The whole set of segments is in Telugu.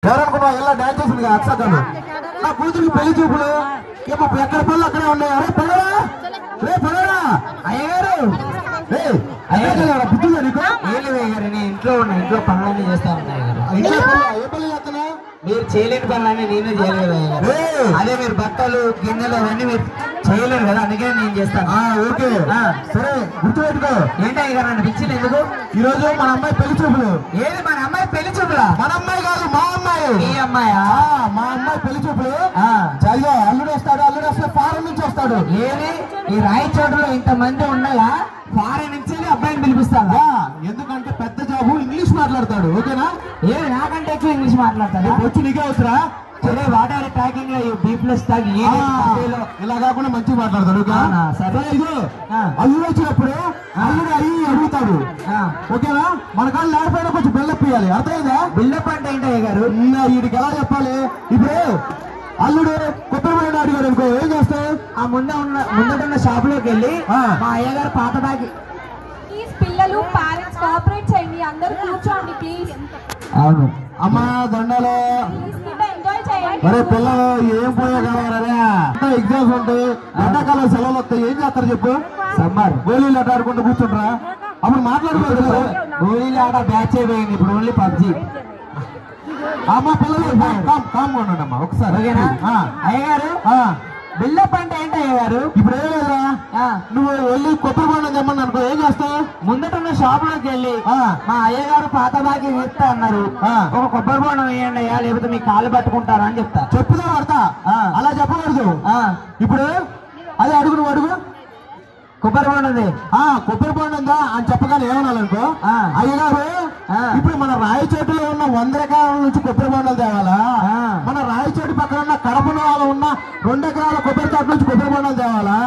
ఎవరనుకున్నా ఎలా డాన్స్ చేసింది అక్షగాను నా కూతురికి పెళ్లి చూపులు ఎక్కడ పనులు అక్కడే ఉన్నాయి. అరే పడరా రే పడరా అయ్యగారు బుద్ధిగా నీకు ఏం లేదు అయ్యారు. నేను ఇంట్లో ఉన్నా, ఇంట్లో పనులన్నీ చేస్తా ఉన్నాయి ఇంట్లో ఏ పనులు చేస్తున్నా మీరు చేయలేని పనులన్నీ నేనే చేయలేదు అయ్యారు. అదే మీరు బట్టలు గిన్నెలు అవన్నీ మీరు చేయలేరు కదా, అందుకే నేను చేస్తాను. ఓకే సరే గుర్తుపెట్టుకో. ఏంటి అయ్యారు నన్ను పిచ్చింది ఎందుకు? ఈ రోజు మన అమ్మాయి పెళ్లి చూపులు. ఏది మన అమ్మాయి పెళ్లి చూపులా? మన అమ్మాయి కాదు మా అమ్మాయి. మీ అమ్మాయా? మా అమ్మాయి పెళ్లి చూపులు. చదివా అల్లుడు వస్తాడు, అల్లుడు వస్తే ఫారెన్ నుంచి వస్తాడు. ఏది ఈ రాయచోటులో ఇంతమంది ఉండగా ఫారెన్ నుంచి అబ్బాయిని పిలిపిస్తాను. ఎందుకంటే పెద్ద జాబు, ఇంగ్లీష్ మాట్లాడతాడు. ఓకేనా? ఏది నాకంటే ఎక్కువ ఇంగ్లీష్ మాట్లాడతాడు. వచ్చి నీకే అవుతురా. సరే వాట్ ఆర్ ట్యాకింగ్ బీప్లస్ టాక్ ఇలా కాకుండా మంచిగా మాట్లాడతాడు. సరే ఇది అల్లుడు వచ్చినప్పుడు అల్లుడు అడుగుతాడు. ఓకేనా? మన కాళ్ళు లేకపోయినా కొంచెం బిల్డప్ ఇవ్వాలి. అర్థమైందా? బిల్డప్ అంటే ఏంటయ్య గారు? వీడికి ఎలా చెప్పాలి? ఇప్పుడు అల్లుడు కొత్త బండి అడిగాడు అనుకో, ఏం చేస్తావు? ఆ ముందటున్న షాప్ లోకి వెళ్ళి మా అయ్యగారు పాత బ్యాగ్. ప్లీజ్ పిల్లలు పేరెంట్స్ కోఆపరేట్ చేయండి, అందరూ కూర్చోండి ప్లీజ్. అవును అమ్మా దండాలు. ఎంజాయ్ చేయండి. అరే పిల్లలు ఏం పోయా కావాలరా? ఎగ్జామ్స్ ఉంటాయి, ఎండాకాలం సెలవులు వస్తాయి, ఏం చేస్తారు చెప్పు? సమ్మర్ గోళీలు ఆట ఆడుకుంటూ కూర్చుంటారా? అప్పుడు మాట్లాడుకోవచ్చు. గోళీలు ఆట బ్యాచ్ అయిపోయింది, ఇప్పుడు ఓన్లీ పబ్జి. అమ్మా పిల్లలు కామ్గా ఉన్నాడమ్మా ఒకసారి. ఓకేనా? అయ్యగారు బిల్డప్ అంటే ఏంటి అయ్యగారు? ఇప్పుడు ఏం లేదురా, నువ్వు వెళ్ళి కొబ్బరి బొండం తెమ్మని అనుకో, ఏం చేస్తావు? ముందటున్న షాప్ లోకి వెళ్ళి మా అయ్యగారు పాత బాగా ఇస్తా అన్నారు, ఒక కొబ్బరి బొండం వేయండి అయ్యా, లేకపోతే మీ కాళ్ళు పట్టుకుంటారా అని చెప్తా. చెప్పుదా పడతా, అలా చెప్పకూడదు. ఇప్పుడు అదే అడుగు, నువ్వు అడుగు. కొబ్బరి బొండం కొబ్బరి బొండందా అని చెప్పగానే ఏమనాలనుకో, అయ్యగారు ఇప్పుడు మన రాయచోటులో ఉన్న 100 ఎకరాల నుంచి కొబ్బరి బొండాలు తేవాలా? మన రాయచోటు పక్కన ఉన్న కడపలో ఉన్న 2 ఎకరాల కొబ్బరి తోట నుంచి కొబ్బరి బొండాలు తేవాలా?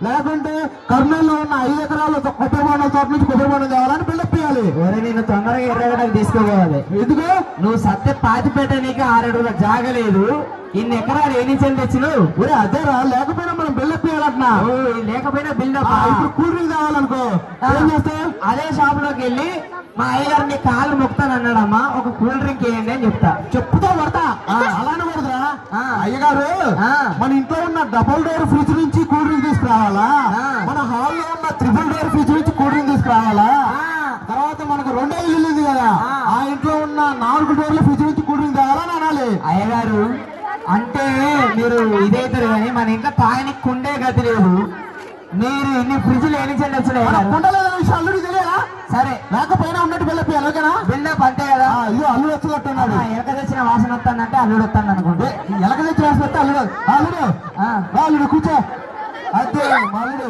లేకుంటే కర్నూలులో ఉన్న 5 ఎకరాల కొబ్బరి బొండాల తోట నుంచి కొబ్బరి బొండాలు తేవాలని బిల్డప్ ఇవ్వాలి. నేను తొందరగా ఎర్రగడ్డకు తీసుకోవాలి. ఎందుకు? నువ్వు సత్య పాతిపేట నీకు 6 అడుగుల జాగలేదు, ఇన్ని ఎకరాలు ఏ నుంచి తెచ్చినావు? అదేరా, లేకపోయినా మనం బిల్డప్ ఇవ్వాలంటున్నా. లేకపోయినా బిల్డప్. ఇప్పుడు కూల్ డ్రింక్ కావాలనుకో, ఏం చేస్తావు? అదే షాప్ లోకి వెళ్ళి మా అయ్యగారు నీ కాళ్ళు మొక్కుతాను అన్నాడమ్మా, ఒక కూల్ డ్రింక్ వేయండి అని చెప్తా. చెప్పుతా పడతా, అలానే పడదురా. అయ్యగారు మన ఇంట్లో ఉన్న డబుల్ డోర్ ఫ్రిడ్జ్ నుంచి కూల్ డ్రింక్ తీసుకురావాలా? మన హాల్లో ఉన్న 3 డోర్ ఫ్రిడ్జ్ నుంచి కూల్ డ్రింక్ తీసుకురావాలా? తర్వాత మనకు 2 ఇల్లు ఉంది కదా, ఆ ఇంట్లో ఉన్న 4 డోర్ల ఫ్రిడ్జ్ నుంచి కూల్ డ్రింక్ తాగాలని అనాలి. అయ్యగారు అంటే మీరు ఇదైతారు కానీ మన ఇంట్లో తాగనికి కుండే గతి లేదు. మీరు ఇన్ని ఫ్రిడ్జ్లు ఏ నుంచి కుండలేదన్న విషయం అల్లుడికి తెలియదా? సరే లేకపోయినా ఉన్నట్టు బిల్డప్ ఓకేనా? బిల్డప్ అంతే కదా. ఇదో అల్లుడు వచ్చినట్టున్నాడు. ఎలక తెచ్చిన వాసన వస్తానంటే అల్లుడు వస్తాను అనుకుంటే, ఎలక తెచ్చిన వాసన వస్తే అల్లుడు. అల్లుడు కూర్చో. అదే అల్లుడు.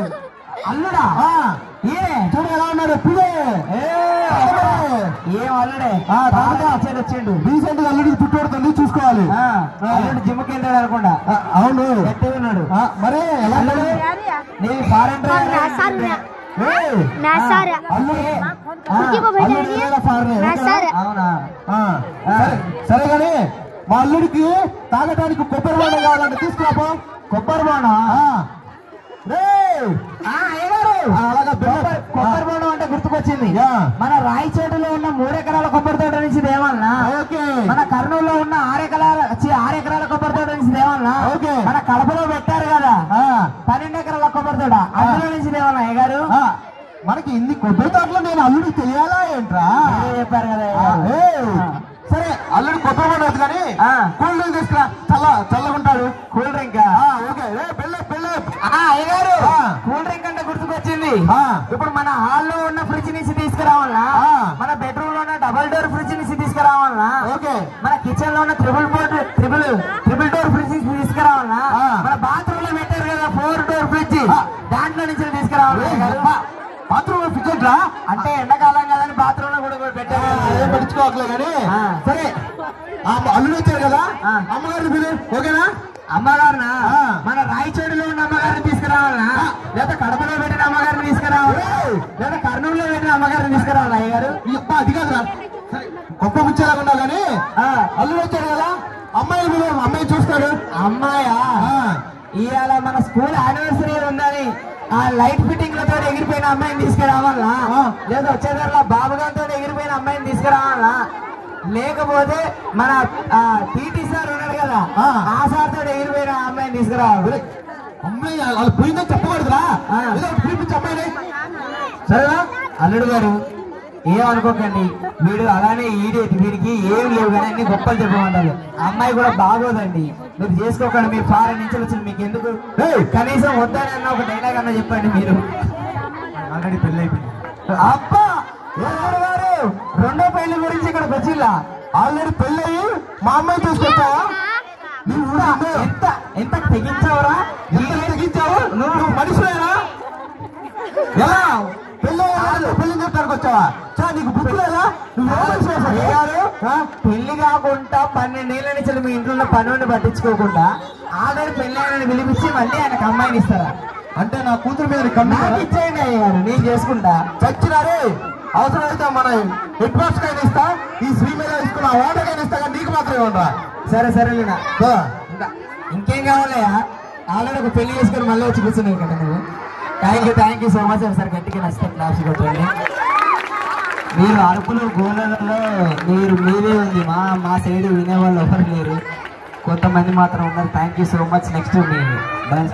అల్లుడా? చూడు ఎలా ఉన్నాడు ఎప్పుడే. ఏం అల్లుడే వచ్చిండు. రీసెంట్ గా అల్లుడికి చుట్టూడుతుంది, చూసుకోవాలి. అల్లుడు జిమ్కి వెళ్తాడు అనుకుంటా. అవును గట్టిగా ఉన్నాడు. మరే ఎలా నీ ఫారెన్ అవునా? సరే గాని మా అల్లుడికి తాగటానికి కొబ్బరి బొండం కావాలంటే తీసుకురాపో. కొబ్బరి బొండం? అలాగా కొబ్బరి బొండం అంటే గుర్తుకొచ్చింది. మన రాయచోటులో ఉన్న 3 ఎకరాల కొబ్బరి తోట నుంచి దేవాలనా? మన కర్నూలులో ఉన్న 6 ఎకరాల కొబ్బరి తోట నుంచి దేవాలనా? మన కడపలో పెట్టారు కదా 12 ఎకరాల కొబ్బరి తోట, అందులో నుంచి దేవాలనా అయ్యగారు? మనకి ఇన్ని కొబ్బరి తోటలో నేను అల్లుడికి తెలియాలా ఏంట్రా? చెప్పారు కదా. సరే అల్లుడు కొబ్బరి బొండం వద్దు కానీ కూల్ డ్రింక్ తీసుకురా, చల్లగుంటాడు. Cool drink? ఓకే. అయ్యగారు కూల్ డ్రింక్ అంటే గుర్తుకొచ్చింది. ఇప్పుడు మన హాల్లో ఉన్న ఫ్రిడ్జ్ నుంచి తీసుకురావాలనా? మన బెడ్రూమ్ లో ఉన్న డబుల్ డోర్ ఫ్రిడ్జ్ నుంచి తీసుకురావాలనా? ఓకే. మన కిచెన్ లో ఉన్న ట్రిపుల్ డోర్ ఫ్రిడ్జ్ నుంచి తీసుకురావాలనా? మన బాత్రూమ్ లో పెట్టారు కదా 4 డోర్ ఫ్రిడ్జ్, దాంట్లో నుంచి తీసుకురావాలి. బాత్రూమ్ ఫ్రిడ్జ్ రా అంటే ఎండాకాలం కదని బాత్రూమ్ లో కూడా పెట్టారు, పడుచుకోవట్లే కానీ. సరే అల్లుడు వచ్చారు కదా, అమ్మగారిని పిలు. ఓకేనా? అమ్మగారినా? మన రాయచోడులో ఉన్న అమ్మగారిని తీసుకురావాలనా, లేదా కడపలో పెట్టిన అమ్మగారిని తీసుకురావాలి, లేదా కర్నూలులో పెట్టిన అమ్మగారిని తీసుకురావాలి అయ్యగారు? అది కాదురా, గొప్ప ముచ్చేలాగా ఉండాలి కానీ. అల్లుడు వచ్చారు కదా, అమ్మాయి పిలు, అమ్మాయి చూస్తాడు. అమ్మాయా? ఇవాళ మన స్కూల్ యానివర్సరీ ఉందని ఆ లైట్ ఫిట్టింగ్ లతో ఎగిరిపోయిన అమ్మాయిని తీసుకురావాలా, లేదా వచ్చేదారిలో బాబుగారితో ఎగిరిపోయిన అమ్మాయిని తీసుకురావాలా, లేకపోతే మన టీటీ సార్ ఉన్నాడు కదా ఆ సార్ తోటి ఎగిరిపోయిన అమ్మాయిని తీసుకురావాలి. అమ్మాయి వాళ్ళు పోయిందని చెప్పకూడదురా, చెప్పండి సరేనా? అల్లుడు గారు ఏమనుకోకండి, వీడు అలానే వీడికి ఏం లేవు కానీ అన్ని గొప్పలు చెప్పమంటారు. అమ్మాయి కూడా బాగోదండి, మీరు చేసుకోకండి. మీరు ఫారెన్ నుంచి వచ్చింది, మీకు ఎందుకు? కనీసం వద్దని అన్న ఒక డైలాగ్ అన్న చెప్పండి. మీరు ఆల్రెడీ పెళ్లి అయిపోయింది. అబ్బా గారు రెండో పెళ్లి గురించి ఇక్కడికి వచ్చిల్లా? ఆల్రెడీ పెళ్లి అయ్యి మా అమ్మాయి తీసుకొచ్చావా? ఎంత ఎంత తెగించావురా? తెగించావు నువ్వు మనిషివేనా? ఎలా పెళ్లి పెళ్లి చెప్పడానికి వచ్చావా? నీకు బుద్ధి లేదా? పెళ్లి కాకుండా 12 ఏళ్ల నుంచి మీ ఇంట్లో పనుని పట్టించుకోకుండా ఆల్రెడీ పెళ్లి ఆయన పిలిపించి మళ్ళీ ఆయనకు అమ్మాయిని ఇస్తారా? అంటే నా కూతురు మీద ఇచ్చేయండి అయ్యారు, నేను చేసుకుంటా. చచ్చినారే, అవసరమైతే మన హెడ్ మాస్టర్ కైనా ఇస్తా, ఈ శ్రీ మీద ఇస్తున్నా, ఓటకైనా ఇస్తా, కానీ నీకు మాత్రమే ఉండరా? సరే సరే లీనా, ఇంకేం కావాలయ్యా? ఆల్రెడీ ఒక పెళ్లి చేసుకుని మళ్ళీ వచ్చి కూర్చున్నావు కదా నువ్వు. Thank you so much. Sir గట్టిగా నచ్చితే క్లాప్స్ కొట్టండి. మీరు అరుపులు గోళలలో మీరే ఉంది, మా సైడ్ వినేవాళ్ళు ఎవరు లేరు, కొంతమంది మాత్రం ఉన్నారు. Thank you so much. Next me dance